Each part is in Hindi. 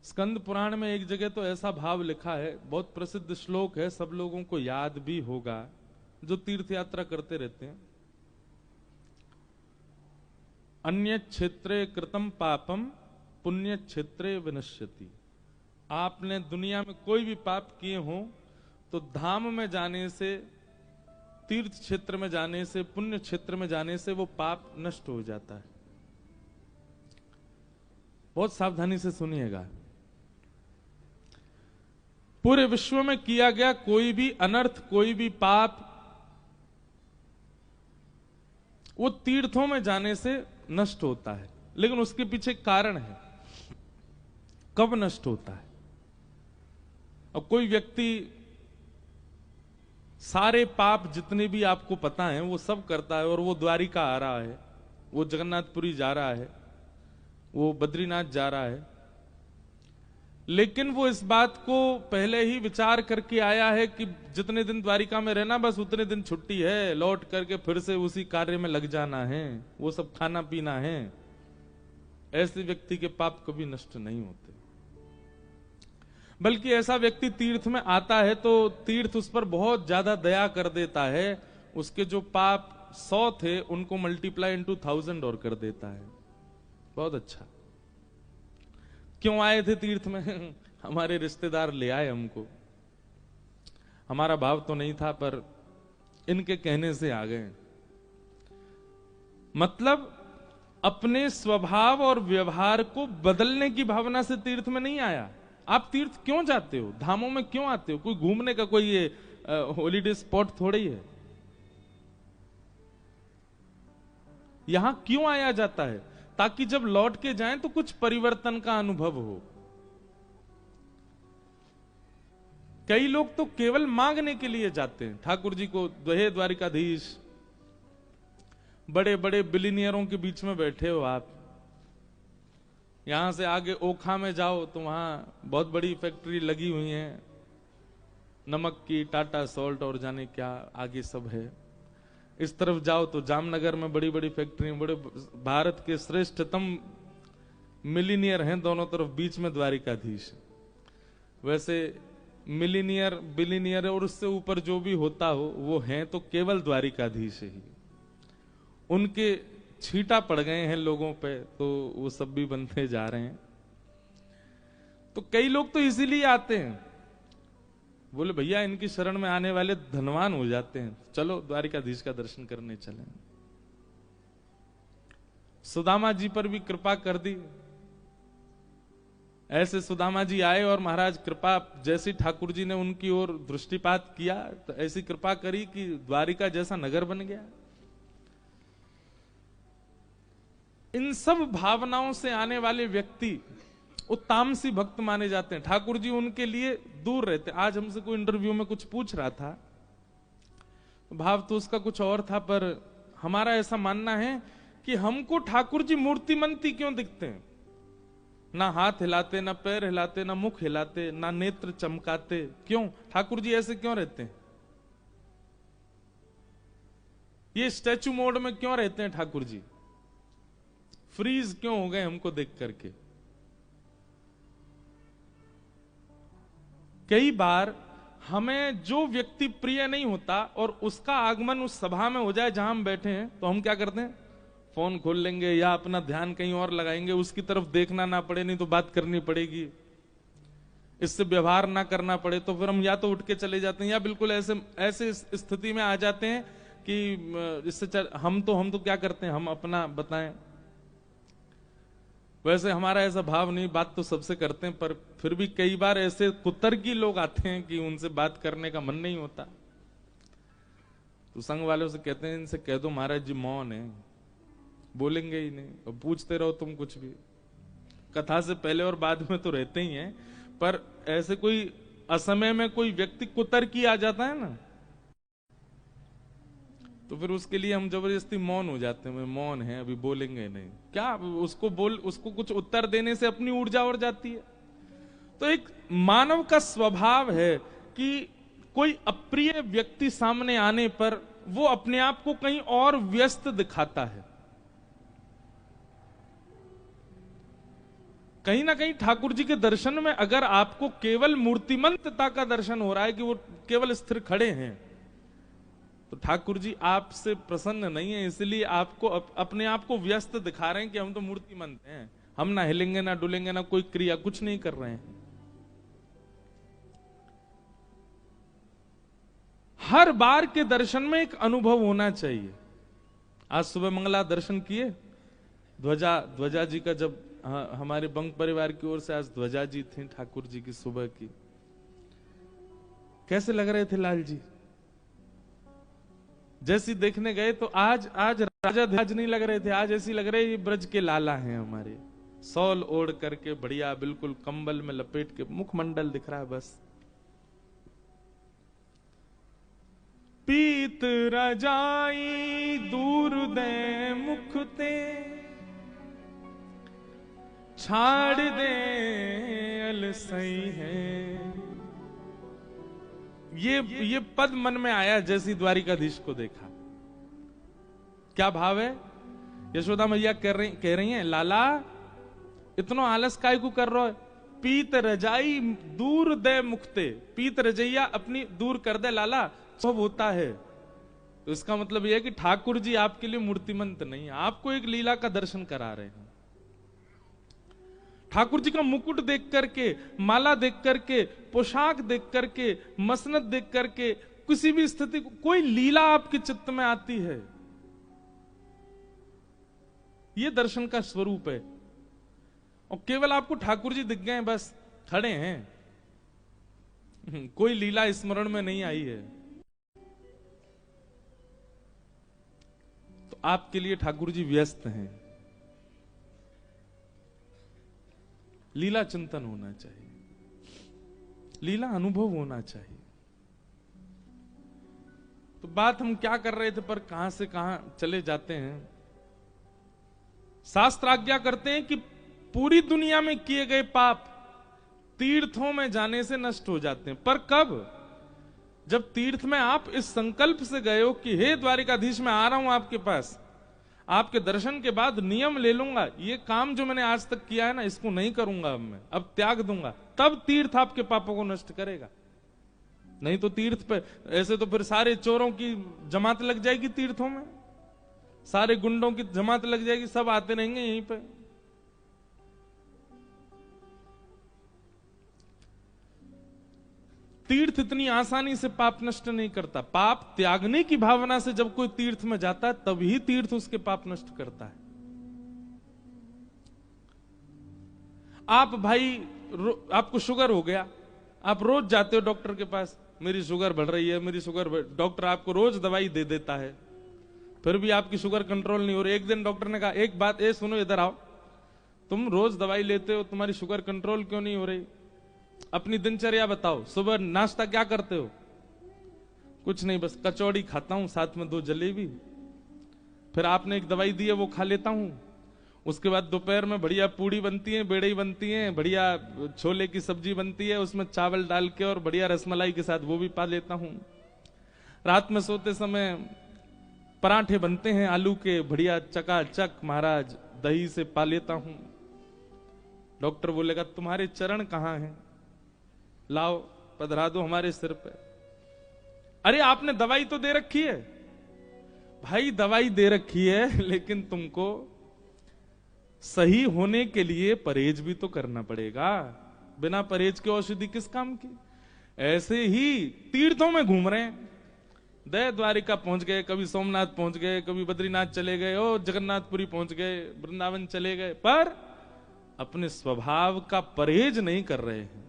स्कंद पुराण में एक जगह तो ऐसा भाव लिखा है, बहुत प्रसिद्ध श्लोक है, सब लोगों को याद भी होगा जो तीर्थ यात्रा करते रहते हैं। अन्य क्षेत्रे कृतम पापम पुण्य क्षेत्रे विनश्यति। आपने दुनिया में कोई भी पाप किए हो तो धाम में जाने से, तीर्थ क्षेत्र में जाने से, पुण्य क्षेत्र में जाने से वो पाप नष्ट हो जाता है। बहुत सावधानी से सुनिएगा। पूरे विश्व में किया गया कोई भी अनर्थ, कोई भी पाप, वो तीर्थों में जाने से नष्ट होता है, लेकिन उसके पीछे कारण है कब नष्ट होता है। अब कोई व्यक्ति सारे पाप जितने भी आपको पता हैं वो सब करता है और वो द्वारिका आ रहा है, वो जगन्नाथपुरी जा रहा है, वो बद्रीनाथ जा रहा है, लेकिन वो इस बात को पहले ही विचार करके आया है कि जितने दिन द्वारिका में रहना बस उतने दिन छुट्टी है, लौट करके फिर से उसी कार्य में लग जाना है, वो सब खाना पीना है। ऐसे व्यक्ति के पाप कभी नष्ट नहीं होते, बल्कि ऐसा व्यक्ति तीर्थ में आता है तो तीर्थ उस पर बहुत ज्यादा दया कर देता है, उसके जो पाप 100 थे उनको मल्टीप्लाई इनटू 1000 और कर देता है। बहुत अच्छा। क्यों आए थे तीर्थ में? हमारे रिश्तेदार ले आए हमको, हमारा भाव तो नहीं था पर इनके कहने से आ गए। मतलब अपने स्वभाव और व्यवहार को बदलने की भावना से तीर्थ में नहीं आया। आप तीर्थ क्यों जाते हो, धामों में क्यों आते हो? कोई घूमने का कोई ये हॉलीडे स्पॉट थोड़ी है। यहां क्यों आया जाता है? ताकि जब लौट के जाएं तो कुछ परिवर्तन का अनुभव हो। कई लोग तो केवल मांगने के लिए जाते हैं। ठाकुर जी को, हे द्वारिकाधीश, बड़े बड़े बिलियनियरों के बीच में बैठे हो आप, यहां से आगे ओखा में जाओ तो वहां बहुत बड़ी फैक्ट्री लगी हुई है नमक की, टाटा सॉल्ट और जाने क्या आगे सब है। इस तरफ जाओ तो जामनगर में बड़ी बड़ी फैक्ट्री, बड़े भारत के श्रेष्ठतम मिलीनियर हैं दोनों तरफ, बीच में द्वारिकाधीश। वैसे मिलीनियर, बिलीनियर और उससे ऊपर जो भी होता हो वो हैं तो केवल द्वारिकाधीश ही। उनके छींटा पड़ गए हैं लोगों पे तो वो सब भी बनते जा रहे हैं। तो कई लोग तो इसीलिए आते हैं, बोले भैया इनकी शरण में आने वाले धनवान हो जाते हैं, चलो द्वारिकाधीश का दर्शन करने चले। सुदामा जी पर भी कृपा कर दी। ऐसे सुदामा जी आए और महाराज कृपा, जैसी ठाकुर जी ने उनकी ओर दृष्टिपात किया तो ऐसी कृपा करी कि द्वारिका जैसा नगर बन गया। इन सब भावनाओं से आने वाले व्यक्ति वो तामसी भक्त माने जाते हैं। ठाकुर जी उनके लिए दूर रहते। आज हमसे कोई इंटरव्यू में कुछ पूछ रहा था, भाव तो उसका कुछ और था, पर हमारा ऐसा मानना है कि हमको ठाकुर जी मूर्तिमंती क्यों दिखते हैं? ना हाथ हिलाते, ना पैर हिलाते, ना मुख हिलाते, ना नेत्र चमकाते, क्यों? ठाकुर जी ऐसे क्यों रहते हैं? ये स्टैचू मोड में क्यों रहते हैं ठाकुर जी? फ्रीज क्यों हो गए हमको देख करके? कई बार हमें जो व्यक्ति प्रिय नहीं होता और उसका आगमन उस सभा में हो जाए जहां हम बैठे हैं तो हम क्या करते हैं? फोन खोल लेंगे या अपना ध्यान कहीं और लगाएंगे, उसकी तरफ देखना ना पड़े, नहीं तो बात करनी पड़ेगी, इससे व्यवहार ना करना पड़े तो फिर हम या तो उठ के चले जाते हैं या बिल्कुल ऐसे स्थिति में आ जाते हैं कि इससे हम तो क्या करते हैं, हम अपना बताएं। वैसे हमारा ऐसा भाव नहीं, बात तो सबसे करते हैं, पर फिर भी कई बार ऐसे कुतर्की लोग आते हैं कि उनसे बात करने का मन नहीं होता। तो संघ वालों से कहते हैं इनसे कह दो महाराज जी मौन है, बोलेंगे ही नहीं, और पूछते रहो तुम कुछ भी। कथा से पहले और बाद में तो रहते ही हैं, पर ऐसे कोई असमय में कोई व्यक्ति कुतर्की आ जाता है ना, तो फिर उसके लिए हम जबरदस्ती मौन हो जाते हैं। मौन है, अभी बोलेंगे नहीं। क्या उसको कुछ उत्तर देने से अपनी ऊर्जा और जाती है। तो एक मानव का स्वभाव है कि कोई अप्रिय व्यक्ति सामने आने पर वो अपने आप को कहीं और व्यस्त दिखाता है। कहीं ना कहीं ठाकुर जी के दर्शन में अगर आपको केवल मूर्तिमंतता का दर्शन हो रहा है कि वो केवल स्थिर खड़े हैं, तो ठाकुर जी आपसे प्रसन्न नहीं है, इसलिए आपको अपने आप को व्यस्त दिखा रहे हैं कि हम तो मूर्तिमंत हैं, हम ना हिलेंगे ना डुलेंगे ना कोई क्रिया, कुछ नहीं कर रहे हैं। हर बार के दर्शन में एक अनुभव होना चाहिए। आज सुबह मंगला दर्शन किए, ध्वजा जी का, जब हमारे बंग परिवार की ओर से आज ध्वजा जी थी ठाकुर जी की सुबह की, कैसे लग रहे थे लाल जी? जैसी देखने गए तो आज राजा ध्वज नहीं लग रहे थे, आज ऐसी लग रहे ये ब्रज के लाला हैं हमारे, सौल ओढ़ करके बढ़िया बिल्कुल कंबल में लपेट के, मुखमंडल दिख रहा है बस। पीत रजाई दूर दे मुखते, छाड़ दे अलसई है। ये पद मन में आया जैसी द्वारिकाधीश को देखा। क्या भाव है? यशोदा मैया कह रही हैं, लाला इतना आलस काय को कर रहा है? पीत रजाई दूर दे मुखते, पीत रजैया अपनी दूर कर दे लाला, सब होता है। तो इसका मतलब यह है कि ठाकुर जी आपके लिए मूर्तिमंत नहीं है, आपको एक लीला का दर्शन करा रहे हैं। ठाकुर जी का मुकुट देख करके, माला देख करके, पोशाक देख करके, मसनद देख करके, किसी भी स्थिति को कोई लीला आपके चित्त में आती है, यह दर्शन का स्वरूप है। और केवल आपको ठाकुर जी दिख गए, बस खड़े हैं, कोई लीला स्मरण में नहीं आई है, तो आपके लिए ठाकुर जी व्यस्त हैं। लीला चिंतन होना चाहिए, लीला अनुभव होना चाहिए। तो बात हम क्या कर रहे थे, पर कहां से कहां चले जाते हैं। शास्त्र आज्ञा करते हैं कि पूरी दुनिया में किए गए पाप तीर्थों में जाने से नष्ट हो जाते हैं। पर कब? जब तीर्थ में आप इस संकल्प से गए हो कि हे द्वारिकाधीश मैं आ रहा हूं आपके पास, आपके दर्शन के बाद नियम ले लूंगा, ये काम जो मैंने आज तक किया है ना इसको नहीं करूंगा, अब मैं अब त्याग दूंगा, तब तीर्थ आपके पापों को नष्ट करेगा। नहीं तो तीर्थ पे ऐसे तो फिर सारे चोरों की जमात लग जाएगी तीर्थों में, सारे गुंडों की जमात लग जाएगी, सब आते रहेंगे यहीं पे। तीर्थ इतनी आसानी से पाप नष्ट नहीं करता। पाप त्यागने की भावना से जब कोई तीर्थ में जाता है तभी तीर्थ उसके पाप नष्ट करता है। आप भाई आपको शुगर हो गया, आप रोज जाते हो डॉक्टर के पास, मेरी शुगर बढ़ रही है, मेरी शुगर, डॉक्टर आपको रोज दवाई दे देता है, फिर भी आपकी शुगर कंट्रोल नहीं हो रही। एक दिन डॉक्टर ने कहा, एक बात ये सुनो, इधर आओ, तुम रोज दवाई लेते हो, तुम्हारी शुगर कंट्रोल क्यों नहीं हो रही? अपनी दिनचर्या बताओ, सुबह नाश्ता क्या करते हो? कुछ नहीं, बस कचौड़ी खाता हूं, साथ में 2 जलेबी, फिर आपने एक दवाई दी है वो खा लेता हूं, उसके बाद दोपहर में बढ़िया पूड़ी बनती है, बेड़ई बनती है, बढ़िया छोले की सब्जी बनती है, उसमें चावल डाल के और बढ़िया रसमलाई के साथ वो भी पा लेता हूं। रात में सोते समय पराठे बनते हैं आलू के, बढ़िया चकाचक महाराज, दही से पा लेता हूं। डॉक्टर बोलेगा तुम्हारे चरण कहां हैं, लाओ पधरा दो हमारे सिर पे। अरे आपने दवाई तो दे रखी है भाई, दवाई दे रखी है, लेकिन तुमको सही होने के लिए परहेज भी तो करना पड़ेगा। बिना परहेज के औषधि किस काम की? ऐसे ही तीर्थों में घूम रहे हैं, दया द्वारिका पहुंच गए, कभी सोमनाथ पहुंच गए, कभी बद्रीनाथ चले गए, ओ जगन्नाथपुरी पहुंच गए, वृंदावन चले गए, पर अपने स्वभाव का परहेज नहीं कर रहे हैं।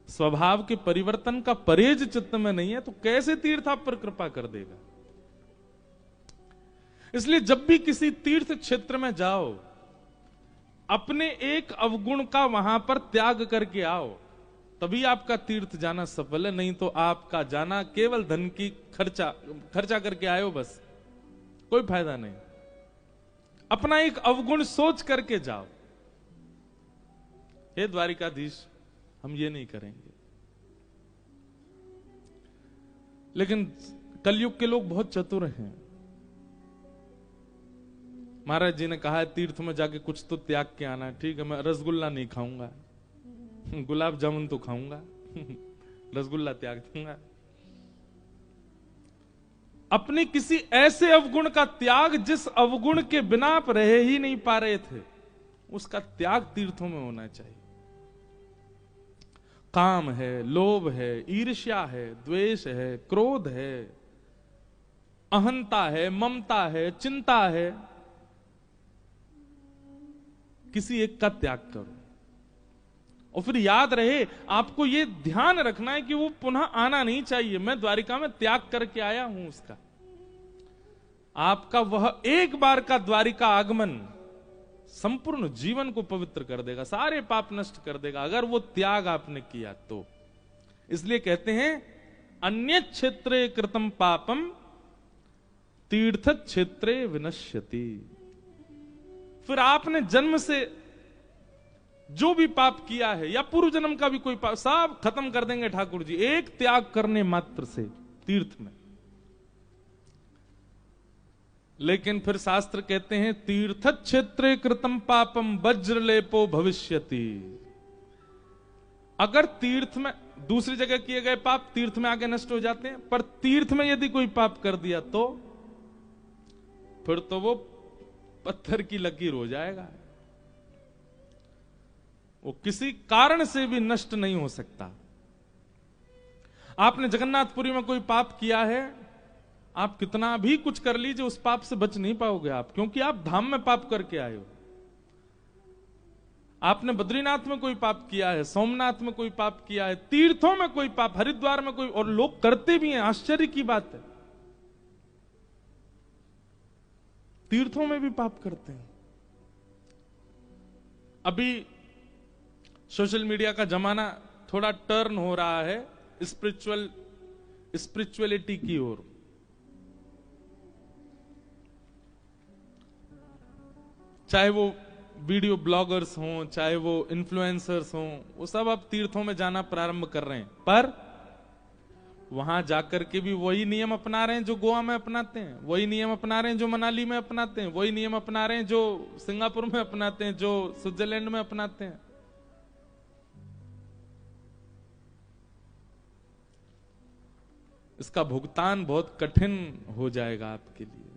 स्वभाव के परिवर्तन का परहेज चित्त में नहीं है, तो कैसे तीर्थ आप पर कृपा कर देगा? इसलिए जब भी किसी तीर्थ क्षेत्र में जाओ, अपने एक अवगुण का वहां पर त्याग करके आओ, तभी आपका तीर्थ जाना सफल है। नहीं तो आपका जाना केवल धन की खर्चा करके आए हो, बस कोई फायदा नहीं। अपना एक अवगुण सोच करके जाओ। हे द्वारिकाधीश, हम ये नहीं करेंगे। लेकिन कलयुग के लोग बहुत चतुर हैं, महाराज जी ने कहा है तीर्थ में जाके कुछ तो त्याग के आना है। ठीक है, मैं रसगुल्ला नहीं खाऊंगा, गुलाब जामुन तो खाऊंगा, रसगुल्ला त्याग दूंगा। अपने किसी ऐसे अवगुण का त्याग जिस अवगुण के बिना आप रह ही नहीं पा रहे थे, उसका त्याग तीर्थों में होना चाहिए। काम है, लोभ है, ईर्ष्या है, द्वेष है, क्रोध है, अहंता है, ममता है, चिंता है, किसी एक का त्याग करो। और फिर याद रहे, आपको यह ध्यान रखना है कि वो पुनः आना नहीं चाहिए। मैं द्वारिका में त्याग करके आया हूं उसका। आपका वह एक बार का द्वारिका आगमन संपूर्ण जीवन को पवित्र कर देगा, सारे पाप नष्ट कर देगा, अगर वो त्याग आपने किया तो। इसलिए कहते हैं अन्य क्षेत्रे कृतम पापम तीर्थ क्षेत्रे विनश्यति। फिर आपने जन्म से जो भी पाप किया है या पूर्व जन्म का भी कोई पाप, सब खत्म कर देंगे ठाकुर जी एक त्याग करने मात्र से तीर्थ में। लेकिन फिर शास्त्र कहते हैं तीर्थ क्षेत्रे कृतम पापम वज्रलेपो भविष्यति। अगर तीर्थ में दूसरी जगह किए गए पाप तीर्थ में आगे नष्ट हो जाते हैं, पर तीर्थ में यदि कोई पाप कर दिया तो फिर तो वो पत्थर की लकीर हो जाएगा, वो किसी कारण से भी नष्ट नहीं हो सकता। आपने जगन्नाथपुरी में कोई पाप किया है, आप कितना भी कुछ कर लीजिए उस पाप से बच नहीं पाओगे आप, क्योंकि आप धाम में पाप करके आए हो। आपने बद्रीनाथ में कोई पाप किया है, सोमनाथ में कोई पाप किया है, तीर्थों में कोई पाप, हरिद्वार में कोई, और लोग करते भी हैं, आश्चर्य की बात है, तीर्थों में भी पाप करते हैं। अभी सोशल मीडिया का जमाना थोड़ा टर्न हो रहा है स्पिरिचुअलिटी की ओर। चाहे वो वीडियो ब्लॉगर्स हों, चाहे वो इन्फ्लुएंसर्स हों, वो सब अब तीर्थों में जाना प्रारंभ कर रहे हैं, पर वहां जाकर के भी वही नियम अपना रहे हैं जो गोवा में अपनाते हैं, वही नियम अपना रहे हैं जो मनाली में अपनाते हैं, वही नियम अपना रहे हैं जो सिंगापुर में अपनाते हैं, जो स्विट्जरलैंड में अपनाते हैं। इसका भुगतान बहुत कठिन हो जाएगा आपके लिए।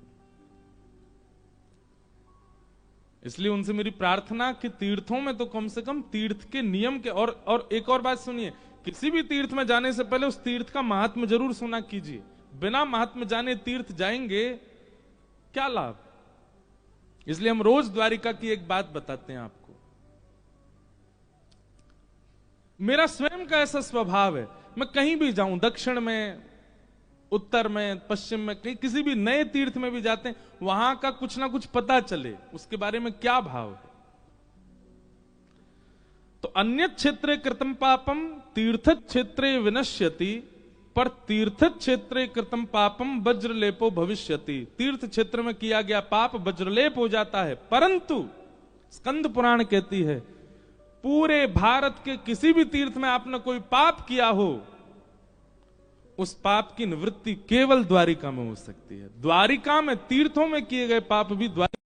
इसलिए उनसे मेरी प्रार्थना कि तीर्थों में तो कम से कम तीर्थ के नियम के, और एक और बात सुनिए, किसी भी तीर्थ में जाने से पहले उस तीर्थ का महात्म्य जरूर सुना कीजिए। बिना महात्म्य जाने तीर्थ जाएंगे क्या लाभ। इसलिए हम रोज द्वारिका की एक बात बताते हैं आपको। मेरा स्वयं का ऐसा स्वभाव है, मैं कहीं भी जाऊं, दक्षिण में, उत्तर में, पश्चिम में, कहीं किसी भी नए तीर्थ में भी जाते हैं, वहां का कुछ ना कुछ पता चले, उसके बारे में क्या भाव है। तो अन्य क्षेत्रे कृतम पापम तीर्थ क्षेत्रे विनश्यति, पर तीर्थ क्षेत्रे कृतम पापम वज्रलेपो भविष्यति। तीर्थ क्षेत्र में किया गया पाप वज्रलेप हो जाता है, परंतु स्कंद पुराण कहती है पूरे भारत के किसी भी तीर्थ में आपने कोई पाप किया हो, उस पाप की निवृत्ति केवल द्वारिका में हो सकती है। द्वारिका में, तीर्थों में किए गए पाप भी द्वारिका।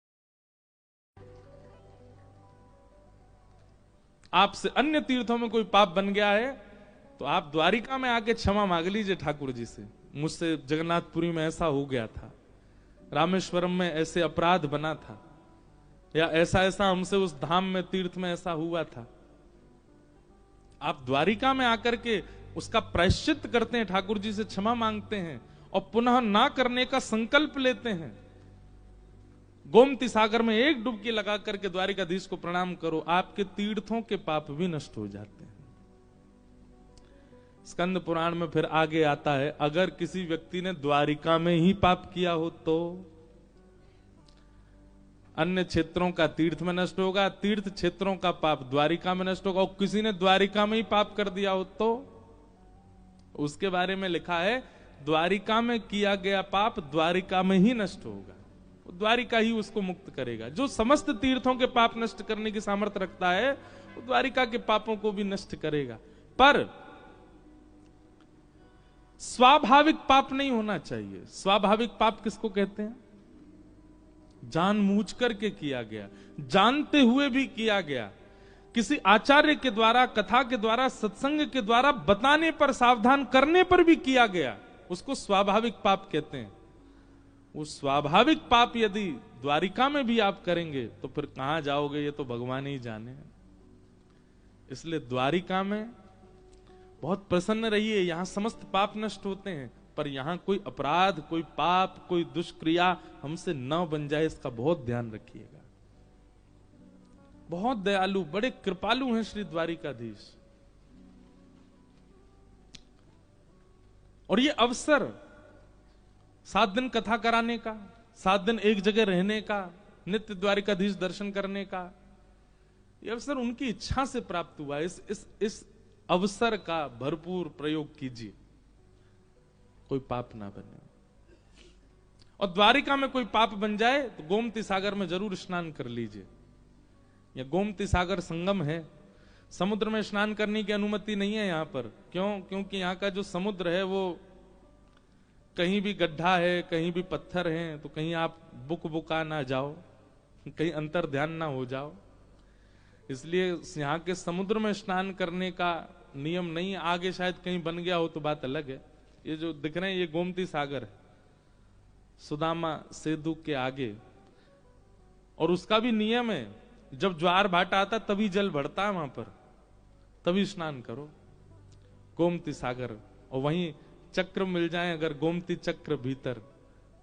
आपसे अन्य तीर्थों में कोई पाप बन गया है तो आप द्वारिका में आके क्षमा मांग लीजिए ठाकुर जी से, मुझसे जगन्नाथपुरी में ऐसा हो गया था, रामेश्वरम में ऐसे अपराध बना था, या ऐसा ऐसा हमसे उस धाम में, तीर्थ में ऐसा हुआ था। आप द्वारिका में आकर के उसका प्रायश्चित करते हैं, ठाकुर जी से क्षमा मांगते हैं और पुनः ना करने का संकल्प लेते हैं। गोमती सागर में एक डुबकी लगा करके द्वारिकाधीश को प्रणाम करो, आपके तीर्थों के पाप भी नष्ट हो जाते हैं। स्कंद पुराण में फिर आगे आता है, अगर किसी व्यक्ति ने द्वारिका में ही पाप किया हो तो अन्य क्षेत्रों का तीर्थ में नष्ट होगा, तीर्थ क्षेत्रों का पाप द्वारिका में नष्ट होगा, और किसी ने द्वारिका में ही पाप कर दिया हो तो उसके बारे में लिखा है द्वारिका में किया गया पाप द्वारिका में ही नष्ट होगा, द्वारिका ही उसको मुक्त करेगा। जो समस्त तीर्थों के पाप नष्ट करने की सामर्थ्य रखता है वो द्वारिका के पापों को भी नष्ट करेगा। पर स्वाभाविक पाप नहीं होना चाहिए। स्वाभाविक पाप किसको कहते हैं? जानबूझ करके किया गया, जानते हुए भी किया गया, किसी आचार्य के द्वारा, कथा के द्वारा, सत्संग के द्वारा बताने पर, सावधान करने पर भी किया गया, उसको स्वाभाविक पाप कहते हैं। वो स्वाभाविक पाप यदि द्वारिका में भी आप करेंगे तो फिर कहां जाओगे ये तो भगवान ही जाने। इसलिए द्वारिका में बहुत प्रसन्न रहिए, यहां समस्त पाप नष्ट होते हैं, पर यहां कोई अपराध, कोई पाप, कोई दुष्क्रिया हमसे न बन जाए, इसका बहुत ध्यान रखिएगा। बहुत दयालु, बड़े कृपालु हैं श्री द्वारिकाधीश। और ये अवसर 7 दिन कथा कराने का, 7 दिन एक जगह रहने का, नित्य द्वारिकाधीश दर्शन करने का, ये अवसर उनकी इच्छा से प्राप्त हुआ। इस अवसर का भरपूर प्रयोग कीजिए, कोई पाप ना बने। और द्वारिका में कोई पाप बन जाए तो गोमती सागर में जरूर स्नान कर लीजिए। यह गोमती सागर संगम है, समुद्र में स्नान करने की अनुमति नहीं है यहां पर। क्यों? क्योंकि यहां का जो समुद्र है वो कहीं भी गड्ढा है, कहीं भी पत्थर हैं, तो कहीं आप बुका ना जाओ, कहीं अंतर ध्यान ना हो जाओ। इसलिए यहाँ के समुद्र में स्नान करने का नियम नहीं। आगे शायद कहीं बन गया हो तो बात अलग है। ये जो दिख रहे हैं ये गोमती सागर है, सुदामा सेतु के आगे। और उसका भी नियम है, जब ज्वार भाटा आता तभी जल बढ़ता है वहां पर, तभी स्नान करो गोमती सागर। और वहीं चक्र मिल जाए अगर, गोमती चक्र भीतर,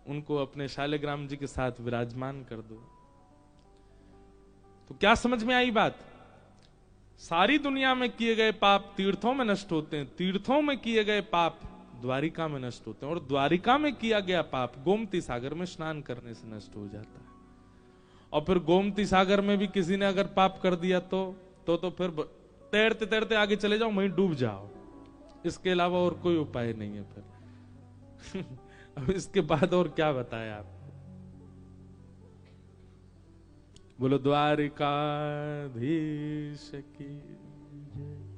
उनको अपने शालिग्राम जी के साथ विराजमान कर दो। तो क्या समझ में आई बात? सारी दुनिया में किए गए पाप तीर्थों में नष्ट होते हैं, तीर्थों में किए गए पाप द्वारिका में नष्ट होते हैं, और द्वारिका में किया गया पाप गोमती सागर में स्नान करने से नष्ट हो जाता है। और फिर गोमती सागर में भी किसी ने अगर पाप कर दिया तो फिर तैरते तैरते आगे चले जाओ, वहीं डूब जाओ। इसके अलावा और कोई उपाय नहीं है फिर। अब इसके बाद और क्या बताया आपको? बोलो द्वारिकाधीश की जय।